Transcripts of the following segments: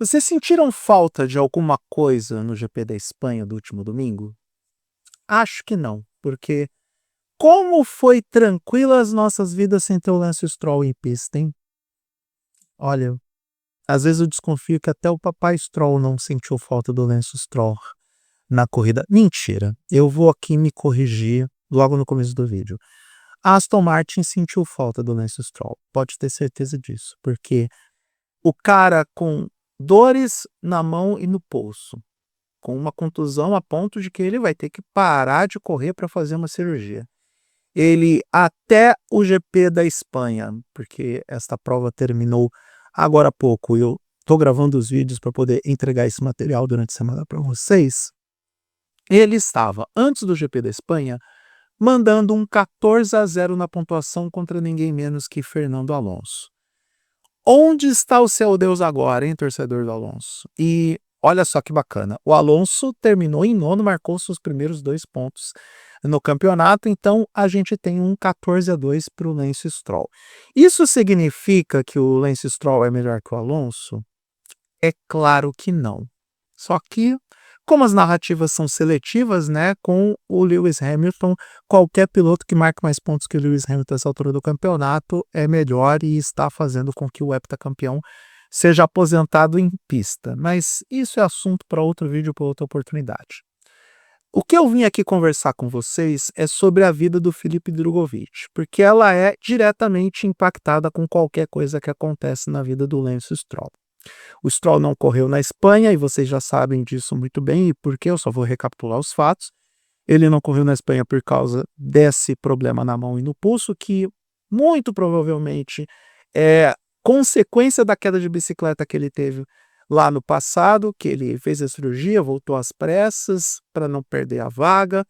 Vocês sentiram falta de alguma coisa no GP da Espanha do último domingo? Acho que não, porque como foi tranquila as nossas vidas sem ter o Lance Stroll em pista, hein? Olha, às vezes eu desconfio que até o papai Stroll não sentiu falta do Lance Stroll na corrida. Mentira, eu vou aqui me corrigir logo no começo do vídeo. A Aston Martin sentiu falta do Lance Stroll, pode ter certeza disso, porque o cara com dores na mão e no pulso, com uma contusão a ponto de que ele vai ter que parar de correr para fazer uma cirurgia. Ele até o GP da Espanha, porque esta prova terminou agora há pouco, eu estou gravando os vídeos para poder entregar esse material durante a semana para vocês. Ele estava, antes do GP da Espanha, mandando um 14-0 na pontuação contra ninguém menos que Fernando Alonso. Onde está o seu Deus agora, hein, torcedor do Alonso? E olha só que bacana, o Alonso terminou em nono, marcou seus primeiros 2 pontos no campeonato, então a gente tem um 14-2 para o Lance Stroll. Isso significa que o Lance Stroll é melhor que o Alonso? É claro que não. Só que, como as narrativas são seletivas, né, com o Lewis Hamilton, qualquer piloto que marque mais pontos que o Lewis Hamilton nessa altura do campeonato é melhor e está fazendo com que o heptacampeão seja aposentado em pista. Mas isso é assunto para outro vídeo, para outra oportunidade. O que eu vim aqui conversar com vocês é sobre a vida do Felipe Drugovich, porque ela é diretamente impactada com qualquer coisa que acontece na vida do Lance Stroll. O Stroll não correu na Espanha, e vocês já sabem disso muito bem, e por que eu só vou recapitular os fatos. Ele não correu na Espanha por causa desse problema na mão e no pulso, que muito provavelmente é consequência da queda de bicicleta que ele teve lá no passado, que ele fez a cirurgia, voltou às pressas para não perder a vaga,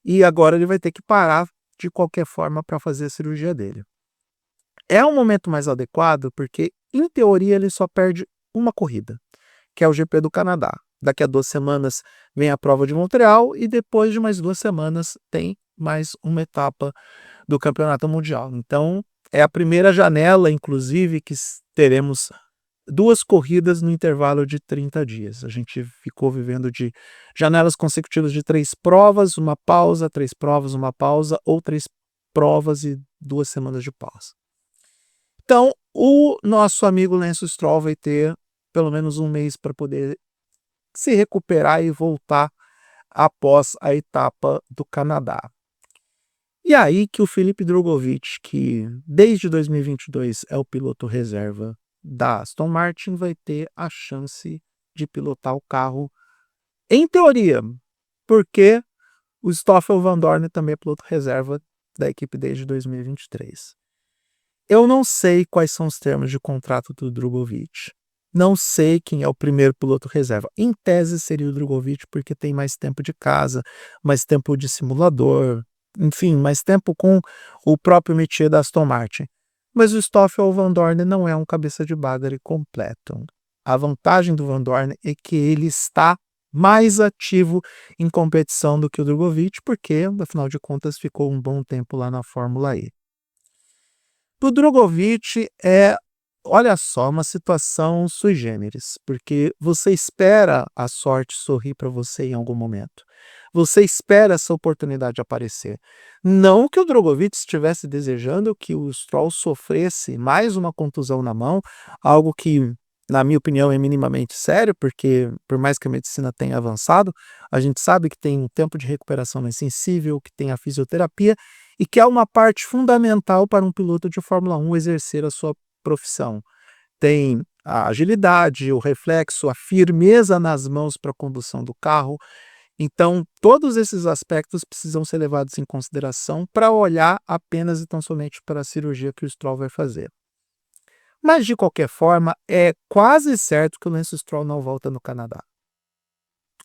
e agora ele vai ter que parar de qualquer forma para fazer a cirurgia dele. É um momento mais adequado porque, em teoria, ele só perde uma corrida, que é o GP do Canadá. Daqui a 2 semanas vem a prova de Montreal e depois de mais 2 semanas tem mais uma etapa do Campeonato Mundial. Então, é a primeira janela, inclusive, que teremos 2 corridas no intervalo de 30 dias. A gente ficou vivendo de janelas consecutivas de 3 provas, uma pausa, 3 provas, uma pausa, ou 3 provas e 2 semanas de pausa. Então, o nosso amigo Lance Stroll vai ter pelo menos 1 mês para poder se recuperar e voltar após a etapa do Canadá. E aí que o Felipe Drugovich, que desde 2022 é o piloto reserva da Aston Martin, vai ter a chance de pilotar o carro, em teoria, porque o Stoffel Vandoorne também é piloto reserva da equipe desde 2023. Eu não sei quais são os termos de contrato do Drugovich. Não sei quem é o primeiro piloto reserva. Em tese seria o Drugovich, porque tem mais tempo de casa, mais tempo de simulador, enfim, mais tempo com o próprio métier da Aston Martin. Mas o Stoffel Vandoorne não é um cabeça de bagre completo. A vantagem do Vandoorne é que ele está mais ativo em competição do que o Drugovich, porque, afinal de contas, ficou um bom tempo lá na Fórmula E. O Drugovich é, olha só, uma situação sui generis, porque você espera a sorte sorrir para você em algum momento. Você espera essa oportunidade aparecer. Não que o Drugovich estivesse desejando que o Stroll sofresse mais uma contusão na mão, algo que, na minha opinião, é minimamente sério, porque por mais que a medicina tenha avançado, a gente sabe que tem um tempo de recuperação mais sensível, que tem a fisioterapia, e que é uma parte fundamental para um piloto de Fórmula 1 exercer a sua profissão. Tem a agilidade, o reflexo, a firmeza nas mãos para a condução do carro. Então, todos esses aspectos precisam ser levados em consideração para olhar apenas e tão somente para a cirurgia que o Stroll vai fazer. Mas, de qualquer forma, é quase certo que o Lance Stroll não volta no Canadá.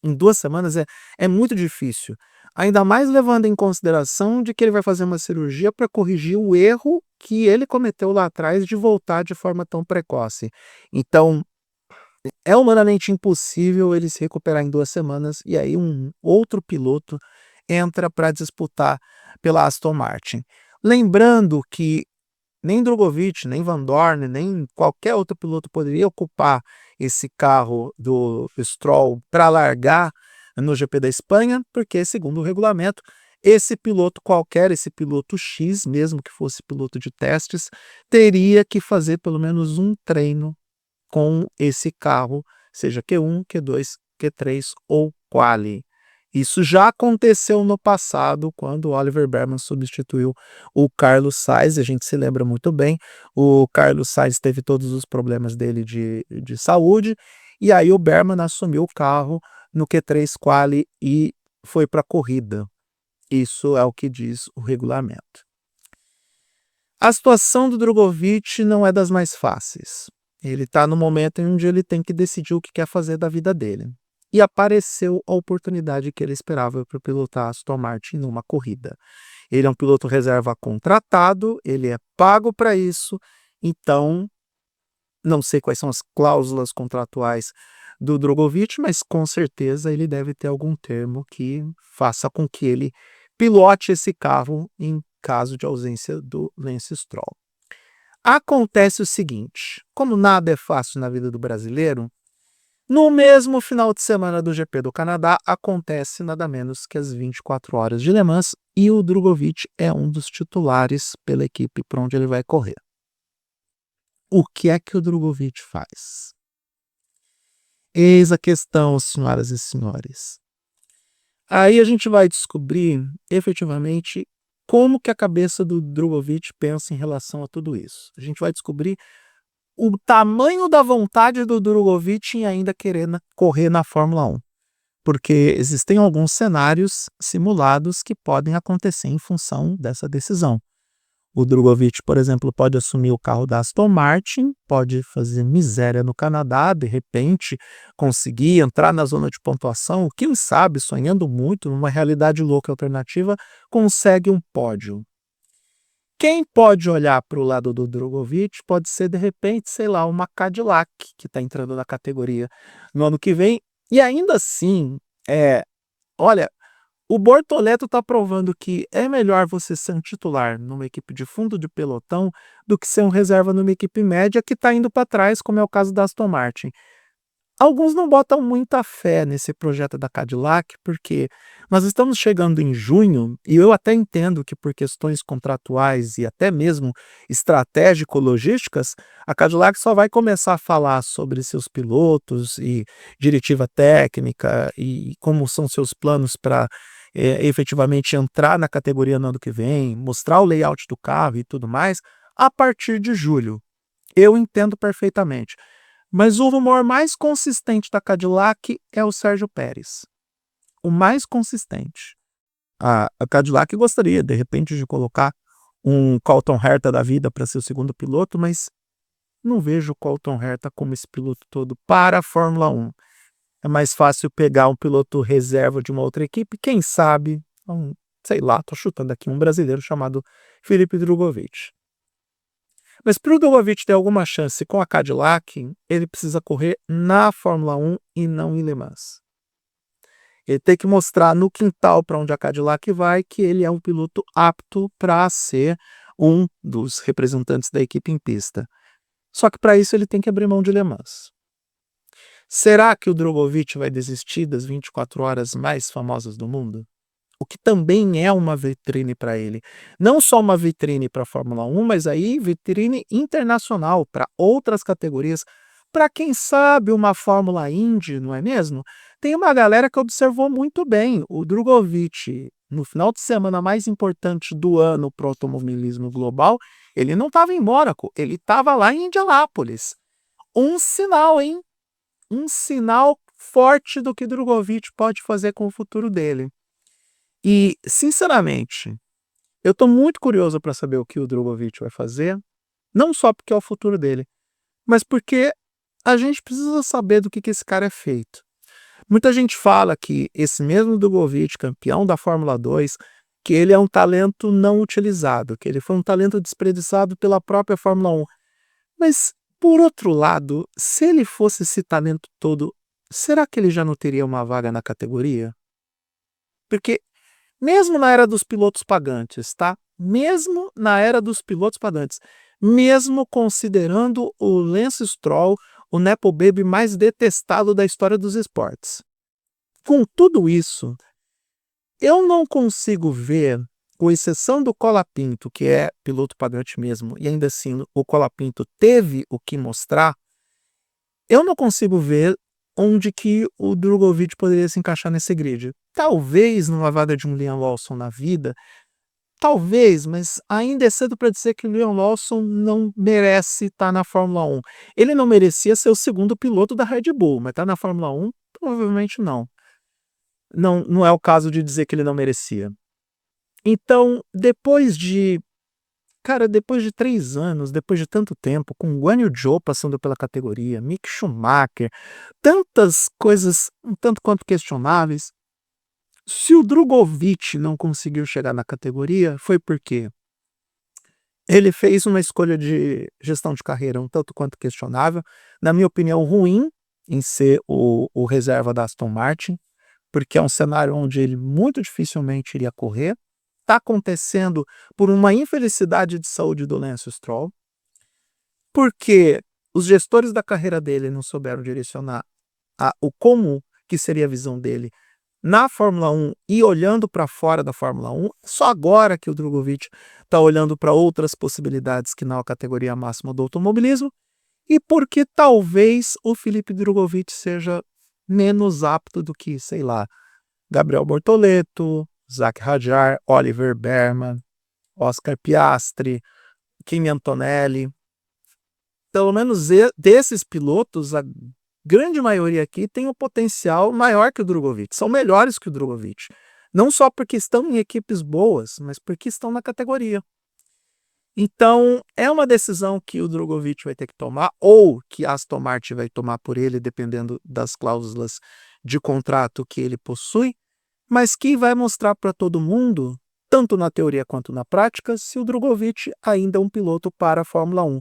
Em 2 semanas é muito difícil. Ainda mais levando em consideração de que ele vai fazer uma cirurgia para corrigir o erro que ele cometeu lá atrás de voltar de forma tão precoce. Então, é humanamente impossível ele se recuperar em 2 semanas, e aí um outro piloto entra para disputar pela Aston Martin. Lembrando que nem Drogovic, nem Van Dorn, nem qualquer outro piloto poderia ocupar esse carro do Stroll para largar no GP da Espanha, porque, segundo o regulamento, esse piloto qualquer, esse piloto X, mesmo que fosse piloto de testes, teria que fazer pelo menos um treino com esse carro, seja Q1, Q2, Q3 ou Quali. Isso já aconteceu no passado, quando o Oliver Berman substituiu o Carlos Sainz, a gente se lembra muito bem, o Carlos Sainz teve todos os problemas dele de saúde, e aí o Berman assumiu o carro no Q3 Quali e foi para a corrida. Isso é o que diz o regulamento. A situação do Drogovic não é das mais fáceis. Ele está no momento em onde ele tem que decidir o que quer fazer da vida dele. E apareceu a oportunidade que ele esperava para pilotar a Aston Martin numa corrida. Ele é um piloto reserva contratado, ele é pago para isso, então não sei quais são as cláusulas contratuais do Drogovic, mas com certeza ele deve ter algum termo que faça com que ele pilote esse carro em caso de ausência do Lance Stroll. Acontece o seguinte, como nada é fácil na vida do brasileiro, no mesmo final de semana do GP do Canadá acontece nada menos que as 24 horas de Le Mans e o Drogovic é um dos titulares pela equipe para onde ele vai correr. O que é que o Drogovic faz? Eis a questão, senhoras e senhores. Aí a gente vai descobrir, efetivamente, como que a cabeça do Drogovic pensa em relação a tudo isso. A gente vai descobrir o tamanho da vontade do Drogovic em ainda querer correr na Fórmula 1. Porque existem alguns cenários simulados que podem acontecer em função dessa decisão. O Drogovic, por exemplo, pode assumir o carro da Aston Martin, pode fazer miséria no Canadá, de repente conseguir entrar na zona de pontuação, quem sabe, sonhando muito, numa realidade louca alternativa, consegue um pódio. Quem pode olhar para o lado do Drogovic pode ser, de repente, sei lá, uma Cadillac, que está entrando na categoria no ano que vem, e ainda assim, olha, o Bortoleto está provando que é melhor você ser um titular numa equipe de fundo de pelotão do que ser um reserva numa equipe média que está indo para trás, como é o caso da Aston Martin. Alguns não botam muita fé nesse projeto da Cadillac, porque nós estamos chegando em junho, e eu até entendo que por questões contratuais e até mesmo estratégico-logísticas, a Cadillac só vai começar a falar sobre seus pilotos e diretiva técnica e como são seus planos para efetivamente entrar na categoria no ano que vem, mostrar o layout do carro e tudo mais, a partir de julho. Eu entendo perfeitamente. Mas o rumor mais consistente da Cadillac é o Sérgio Pérez. O mais consistente. A Cadillac gostaria, de repente, de colocar um Colton Herta da vida para ser o segundo piloto, mas não vejo o Colton Herta como esse piloto todo para a Fórmula 1. É mais fácil pegar um piloto reserva de uma outra equipe, quem sabe, sei lá, estou chutando aqui, um brasileiro chamado Felipe Drogovic. Mas para o Drogovic ter alguma chance com a Cadillac, ele precisa correr na Fórmula 1 e não em Le Mans. Ele tem que mostrar no quintal para onde a Cadillac vai que ele é um piloto apto para ser um dos representantes da equipe em pista. Só que para isso ele tem que abrir mão de Le Mans. Será que o Drogovic vai desistir das 24 horas mais famosas do mundo? O que também é uma vitrine para ele. Não só uma vitrine para a Fórmula 1, mas aí vitrine internacional para outras categorias, para quem sabe uma Fórmula Indy, não é mesmo? Tem uma galera que observou muito bem o Drogovic no final de semana mais importante do ano para o automobilismo global, ele não estava em Mônaco, ele estava lá em Indianápolis. Um sinal, hein? Um sinal forte do que Drogovic pode fazer com o futuro dele. E, sinceramente, eu estou muito curioso para saber o que o Drogovic vai fazer, não só porque é o futuro dele, mas porque a gente precisa saber do que esse cara é feito. Muita gente fala que esse mesmo Drogovic, campeão da Fórmula 2, que ele é um talento não utilizado, que ele foi um talento desperdiçado pela própria Fórmula 1. Mas, por outro lado, se ele fosse esse talento todo, será que ele já não teria uma vaga na categoria? Porque mesmo na era dos pilotos pagantes, tá? Mesmo na era dos pilotos pagantes, mesmo considerando o Lance Stroll o nepo baby mais detestado da história dos esportes. Com tudo isso, eu não consigo ver, com exceção do Colapinto, que é piloto padrante mesmo, e ainda assim o Colapinto teve o que mostrar, eu não consigo ver onde que o Drogovic poderia se encaixar nesse grid. Talvez numa vaga de um Liam Lawson na vida, talvez, mas ainda é cedo para dizer que o Liam Lawson não merece estar na Fórmula 1. Ele não merecia ser o segundo piloto da Red Bull, mas estar na Fórmula 1, provavelmente não. Não é o caso de dizer que ele não merecia. Então, depois de 3 anos, depois de tanto tempo, com Guan Yu Zhou passando pela categoria, Mick Schumacher, tantas coisas um tanto quanto questionáveis, se o Drogovic não conseguiu chegar na categoria, foi porque ele fez uma escolha de gestão de carreira um tanto quanto questionável, na minha opinião, ruim em ser o reserva da Aston Martin, porque é um cenário onde ele muito dificilmente iria correr. Está acontecendo por uma infelicidade de saúde do Lance Stroll, porque os gestores da carreira dele não souberam direcionar o como que seria a visão dele na Fórmula 1 e olhando para fora da Fórmula 1. Só agora que o Drogovic está olhando para outras possibilidades que não a categoria máxima do automobilismo, e porque talvez o Felipe Drogovic seja menos apto do que, sei lá, Gabriel Bortoleto, Zac Hadjar, Oliver Behrman, Oscar Piastri, Kimi Antonelli. Pelo menos desses pilotos, a grande maioria aqui tem um potencial maior que o Drogovic, são melhores que o Drogovic. Não só porque estão em equipes boas, mas porque estão na categoria. Então, é uma decisão que o Drogovic vai ter que tomar, ou que a Aston Martin vai tomar por ele, dependendo das cláusulas de contrato que ele possui, mas que vai mostrar para todo mundo, tanto na teoria quanto na prática, se o Drogovic ainda é um piloto para a Fórmula 1.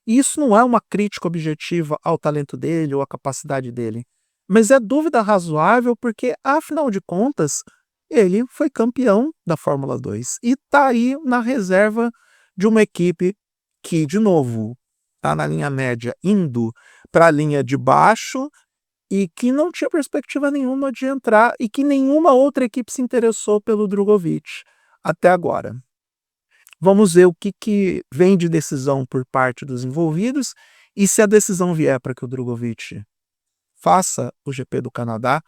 E isso não é uma crítica objetiva ao talento dele ou à capacidade dele, mas é dúvida razoável porque, afinal de contas, ele foi campeão da Fórmula 2 e está aí na reserva de uma equipe que, de novo, está na linha média indo para a linha de baixo e que não tinha perspectiva nenhuma de entrar e que nenhuma outra equipe se interessou pelo Drogovic até agora. Vamos ver o que vem de decisão por parte dos envolvidos e se a decisão vier para que o Drogovic faça o GP do Canadá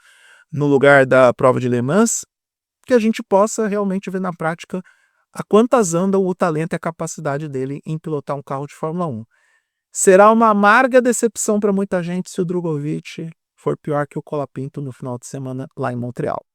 no lugar da prova de Le Mans, que a gente possa realmente ver na prática a quantas andam o talento e a capacidade dele em pilotar um carro de Fórmula 1. Será uma amarga decepção para muita gente se o Drogovic for pior que o Colapinto no final de semana lá em Montreal.